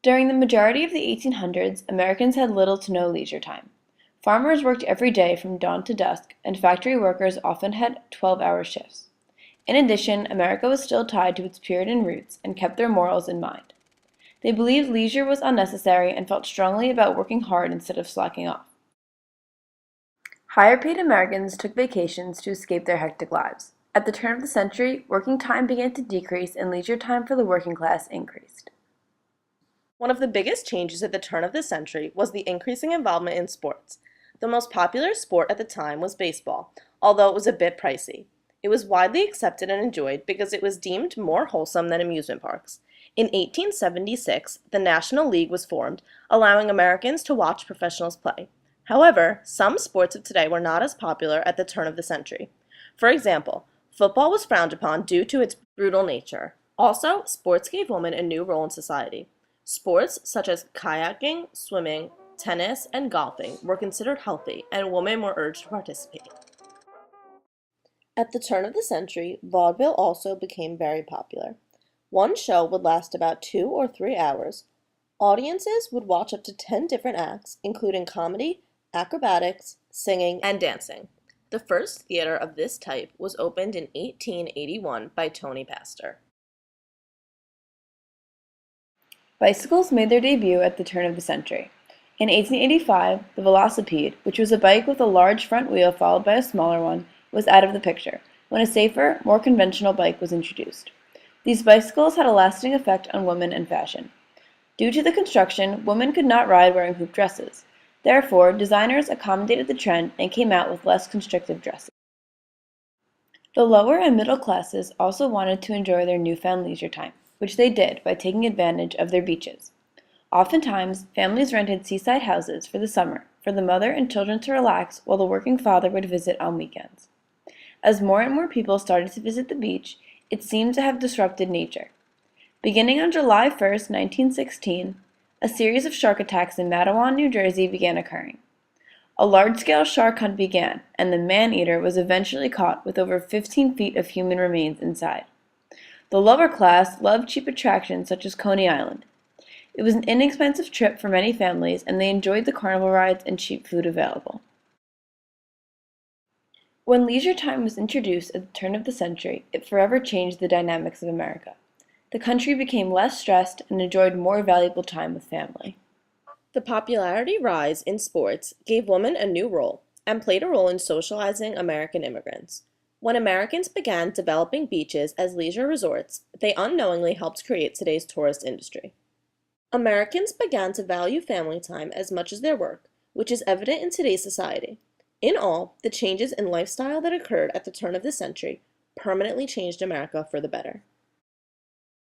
During the majority of the 1800s, Americans had little to no leisure time. Farmers worked every day from dawn to dusk, and factory workers often had 12-hour shifts. In addition, America was still tied to its Puritan roots and kept their morals in mind. They believed leisure was unnecessary and felt strongly about working hard instead of slacking off. Higher paid Americans took vacations to escape their hectic lives. At the turn of the century, working time began to decrease and leisure time for the working class increased. One of the biggest changes at the turn of the century was the increasing involvement in sports. The most popular sport at the time was baseball, although it was a bit pricey. It was widely accepted and enjoyed because it was deemed more wholesome than amusement parks. In 1876, the National League was formed, allowing Americans to watch professionals play. However, some sports of today were not as popular at the turn of the century. For example, football was frowned upon due to its brutal nature. Also, sports gave women a new role in society. Sports such as kayaking, swimming, tennis, and golfing were considered healthy, and women were urged to participate. At the turn of the century, vaudeville also became very popular. One show would last about 2 or 3 hours. Audiences would watch up to 10 different acts, including comedy, acrobatics, singing, and dancing. The first theater of this type was opened in 1881 by Tony Pastor. Bicycles made their debut at the turn of the century. In 1885, the velocipede, which was a bike with a large front wheel followed by a smaller one, was out of the picture, when a safer, more conventional bike was introduced. These bicycles had a lasting effect on women and fashion. Due to the construction, women could not ride wearing hoop dresses. Therefore, designers accommodated the trend and came out with less constrictive dresses. The lower and middle classes also wanted to enjoy their newfound leisure time, which they did by taking advantage of their beaches. Oftentimes, families rented seaside houses for the summer for the mother and children to relax while the working father would visit on weekends. As more and more people started to visit the beach, it seemed to have disrupted nature. Beginning on July 1st, 1916, a series of shark attacks in Matawan, New Jersey began occurring. A large-scale shark hunt began, and the man-eater was eventually caught with over 15 feet of human remains inside. The lower class loved cheap attractions such as Coney Island. It was an inexpensive trip for many families, and they enjoyed the carnival rides and cheap food available. When leisure time was introduced at the turn of the century, it forever changed the dynamics of America. The country became less stressed and enjoyed more valuable time with family. The popularity rise in sports gave women a new role and played a role in socializing American immigrants. When Americans began developing beaches as leisure resorts, they unknowingly helped create today's tourist industry. Americans began to value family time as much as their work, which is evident in today's society. In all, the changes in lifestyle that occurred at the turn of the century permanently changed America for the better.